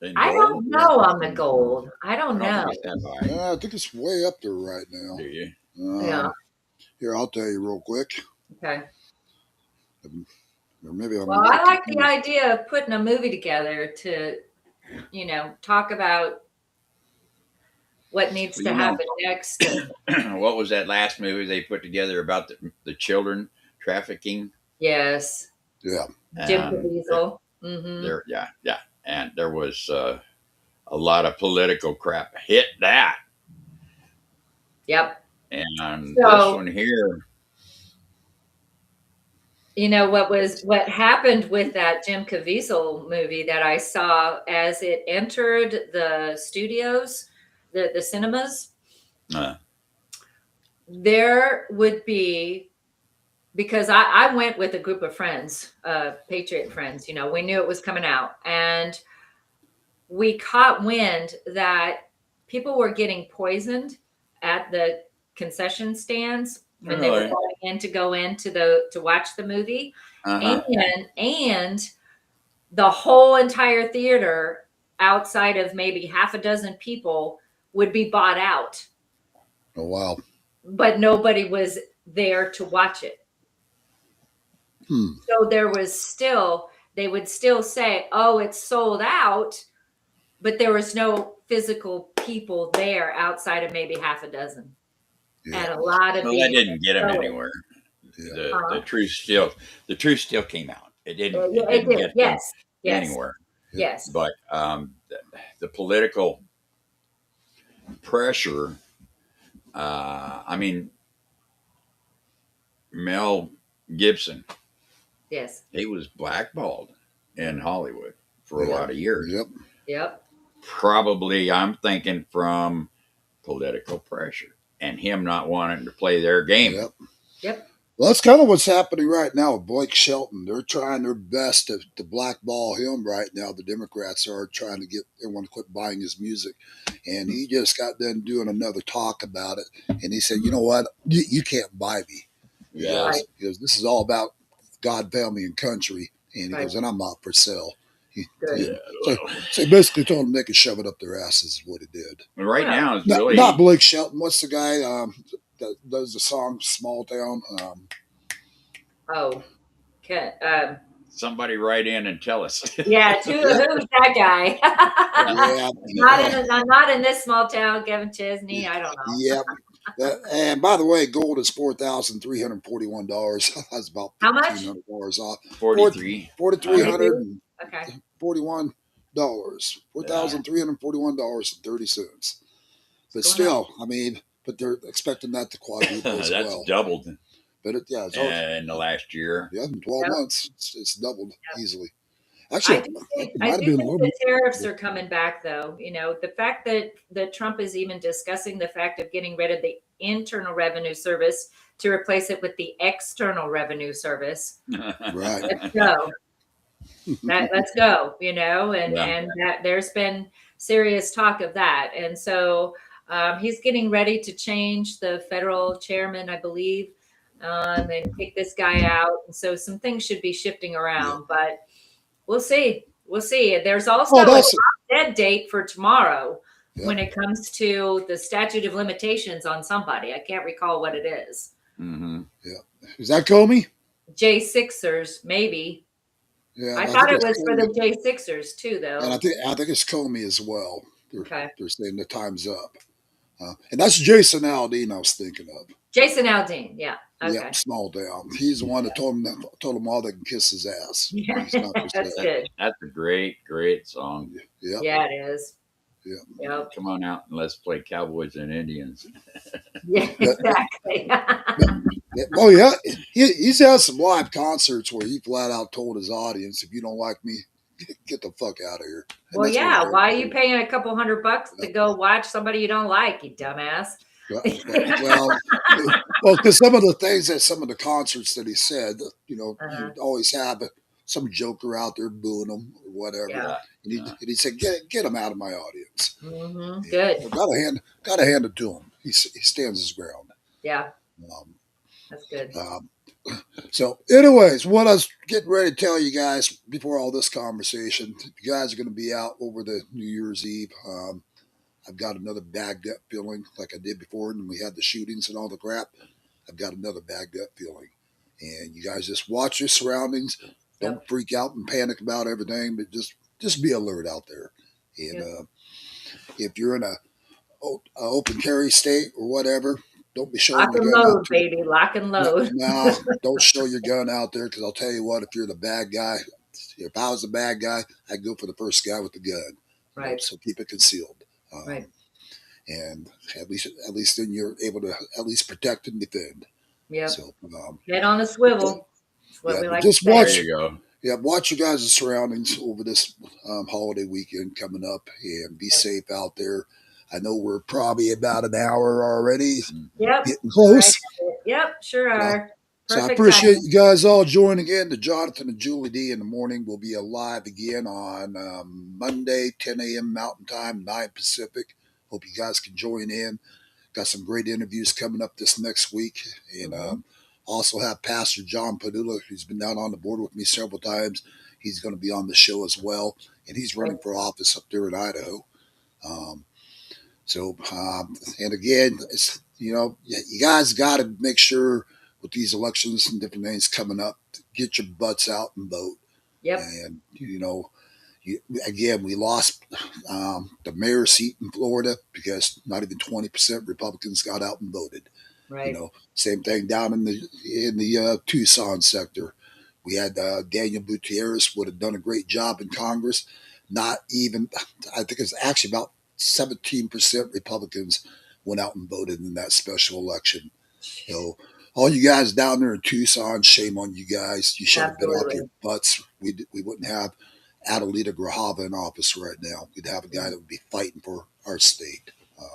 In I gold? don't know on the gold. I I don't don't know. think it's that high. Yeah, I think it's way up there right now. Do you? Yeah. Here, I'll tell you real quick. Okay. Or maybe I'm Well, gonna I get like the confused. idea of putting a movie together to, talk about what needs Well, to happen next. what was that last movie they put together about the children trafficking? Yes. Yeah. Jim And Caviezel. Mm-hmm. yeah. And there was a lot of political crap hit that. Yep. And So- this one here, what happened with that Jim Caviezel movie that I saw as it entered the studios, the cinemas, uh, there would be, because I went with a group of friends, Patriot friends, we knew it was coming out, and we caught wind that people were getting poisoned at the concession stands when they were Really? going in to watch the movie. uh-huh. And the whole entire theater, outside of maybe half a dozen people, would be bought out, Oh wow. but nobody was there to watch it. So they would still say, oh, it's sold out, but there was no physical people there outside of maybe half a dozen. Yeah. And a lot of Well, these that didn't get him anywhere. Yeah. The truth still came out. It didn't it did. get Yes. anywhere. Yes. But the political pressure. I mean, Mel Gibson, Yes. he was blackballed in Hollywood for a Yeah. lot of years. Yep. Yep. Probably, I'm thinking from political pressure and him not wanting to play their game. Yep. Well, that's kind of what's happening right now with Blake Shelton. They're trying their best to blackball him right now. The Democrats are trying to get everyone to quit buying his music. And he just got done doing another talk about it. And he said, you know what? You can't buy me. Yeah. He goes, this is all about God, family, and country. And he goes, and I'm not for sale. Good. So he basically told them they could shove it up their asses is what he did. Right now, it's Not, really not Blake Shelton. What's the guy that does the song Small Town? Okay. somebody write in and tell us. Yeah. Who's that guy? Yeah. Not in this small town, Kevin Chesney. I don't know. Yep. And by the way, gold is $4,341. That's about How much? $1,500 off. 43. $4,341. Okay. $4,341.30. But still, I mean, but they're expecting that to quadruple as That's well. doubled But it's in the last year. Yeah, in 12 months, it's doubled easily. I Actually, do it think might have been a little the bit. tariffs are coming back, though. The fact that Trump is even discussing the fact of getting rid of the Internal Revenue Service to replace it with the External Revenue Service. Right. Let's go. Let's go. And that there's been serious talk of that, and so he's getting ready to change the federal chairman, I believe, and kick this guy out. And so some things should be shifting around, but we'll see. We'll see. There's also a dead date for tomorrow when it comes to the statute of limitations on somebody. I can't recall what it is. Mm-hmm. Yeah. Is that Comey? J6ers, maybe. Yeah. I thought it was for the J6ers too, though. And I think it's Comey as well. Okay. They're saying the time's up. And that's Jason Aldean I was thinking of. Jason Aldean, yeah. Okay. Yeah, Small Town. He's the one that told them all they can kiss his ass. Yeah. He's not for That's sale. good. That's a great song. Yep. Yeah, it is. Yeah. Yep. Come on out and let's play Cowboys and Indians. Yeah, exactly. Oh yeah, he's had some live concerts where he flat out told his audience, "If you don't like me, get the fuck out of here." And Well, that's what yeah. they're Why are doing. you paying a couple $100 to go watch somebody you don't like, you dumbass? Well, because some of the things at some of the concerts that he said, you always have some joker out there booing him or whatever. Yeah. And he said, "Get him out of my audience." Mm-hmm. Good. Well, gotta hand it to him. He stands his ground. Yeah, Um, that's good. So, anyways, what I was getting ready to tell you guys before all this conversation, you guys are going to be out over the New Year's Eve. I've got another bad gut feeling like I did before when we had the shootings and all the crap. I've got another bad gut feeling. And you guys just watch your surroundings. Don't Yep. freak out and panic about everything, but just be alert out there. And Yep. if you're in a open carry state or whatever, don't be showing Lock your and gun out load, to the baby. Lock and no, load. no, don't show your gun out there because I'll tell you what, if you're the bad guy, if I was the bad guy, I'd go for the first guy with the gun. Right. So keep it concealed. Right. And at least then you're able to at least protect and defend. Yep. So Head on a swivel. That's what yeah, we but like just to say. There watch. you go. Yeah, watch your guys' surroundings over this holiday weekend coming up, and be safe out there. I know we're probably about an hour already, Yep. getting close. Yep. Sure So, are. so I Perfect appreciate timing. you guys all joining in. The Jonathan and Julie D in the morning will be live again on Monday, 10 a.m. Mountain Time, 9 Pacific. Hope you guys can join in. Got some great interviews coming up this next week. And also have Pastor John Padula, who's been down on the board with me several times. He's going to be on the show as well. And he's running for office up there in Idaho. And again, it's, you guys got to make sure with these elections and different things coming up, get your butts out and vote. Yep. And, again, we lost the mayor's seat in Florida because not even 20% Republicans got out and voted. Right. Same thing down in the Tucson sector. We had Daniel Gutierrez would have done a great job in Congress. Not even, I think it's actually about 17% Republicans went out and voted in that special election. All you guys down there in Tucson, shame on you guys. You should have been off your butts. We wouldn't have Adelita Grajava in office right now. We'd have a guy that would be fighting for our state.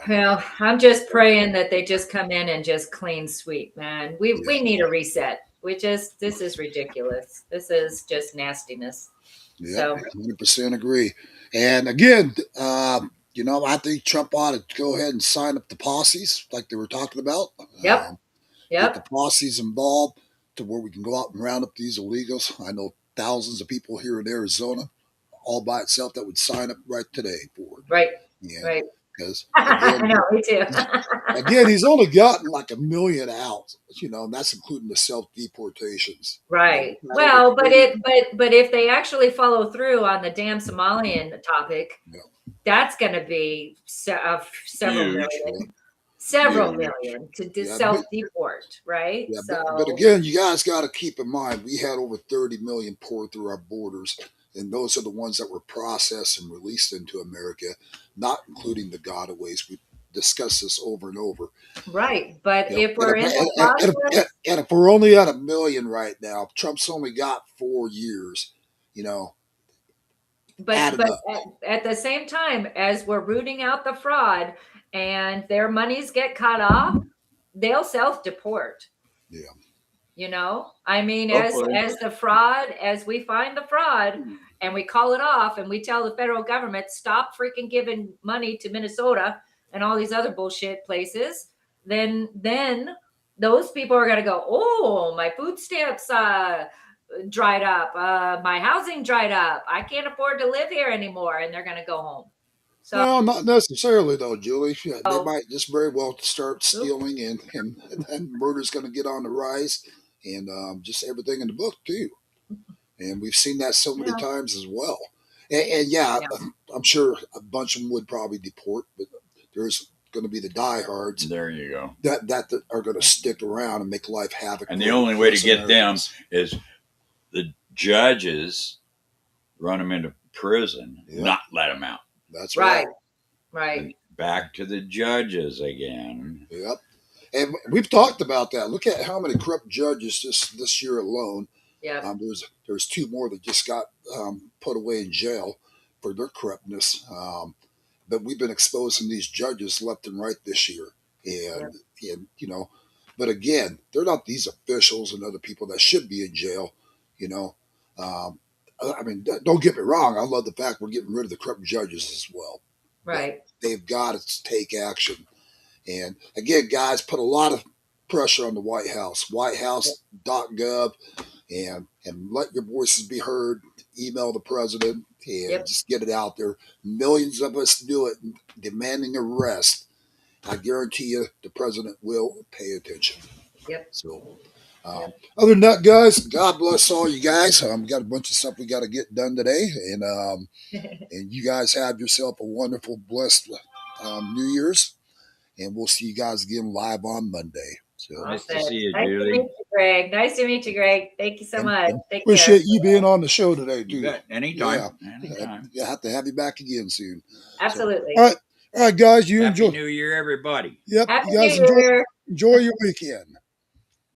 Well, I'm just praying that they just come in and just clean sweep, man. We need a reset. This is ridiculous. This is just nastiness. Yeah, So 100% agree. And again, I think Trump ought to go ahead and sign up the posses like they were talking about. Yep. Get the posses involved to where we can go out and round up these illegals. I know thousands of people here in Arizona all by itself that would sign up right today for it. Right. Yeah. Right. Because I know, me too. again, he's only gotten like 1 million out, and that's including the self-deportations. Right. Well, but if they actually follow through on the damn Somalian topic, that's going to be several million. Several million to self-deport, right? Yeah, but again, you guys got to keep in mind, we had over 30 million pour through our borders, and those are the ones that were processed and released into America, not including the gotaways. We discussed this over and over. Right, but if we're in the process, and if we're only at 1 million right now, Trump's only got 4 years, But at the same time, as we're rooting out the fraud and their monies get cut off, they'll self-deport. Yeah. I mean, as the fraud, as we find the fraud and we call it off and we tell the federal government, stop freaking giving money to Minnesota and all these other bullshit places, then those people are going to go, oh, my food stamps dried up, my housing dried up, I can't afford to live here anymore, and they're going to go home. So, well, not necessarily though, Julie. They might just very well start stealing, and murder's going to get on the rise, and just everything in the book too. And we've seen that so many times as well. And I'm sure a bunch of them would probably deport, but there's going to be the diehards. There you go. That are going to stick around and make life havoc. And the only way to get them is the judges run them into prison, not let them out. That's right. Right. And back to the judges again. Yep. And we've talked about that. Look at how many corrupt judges this year alone. Yeah. There's 2 more that just got put away in jail for their corruptness. But we've been exposing these judges left and right this year. And but again, they're not these officials and other people that should be in jail, I mean, don't get me wrong. I love the fact we're getting rid of the corrupt judges as well. Right. But they've got to take action. And again, guys, put a lot of pressure on the White House, whitehouse.gov, and let your voices be heard. Email the president and just get it out there. Millions of us do it, demanding arrest. I guarantee you the president will pay attention. Yep. So, other than that, guys, God bless all you guys. Got a bunch of stuff we got to get done today, and you guys have yourself a wonderful, blessed New Year's, and we'll see you guys again live on Monday. So Nice to see you, Nice Julie. to meet you, Greg. Nice to meet you, Greg. Thank you so much. Take appreciate care. you being on the show today, dude. You bet. Anytime. Yeah. Anytime. I have to have you back again soon. Absolutely. So, all right, guys, you Happy enjoy. New Year, everybody. Yep, Happy you guys New Year. enjoy your weekend.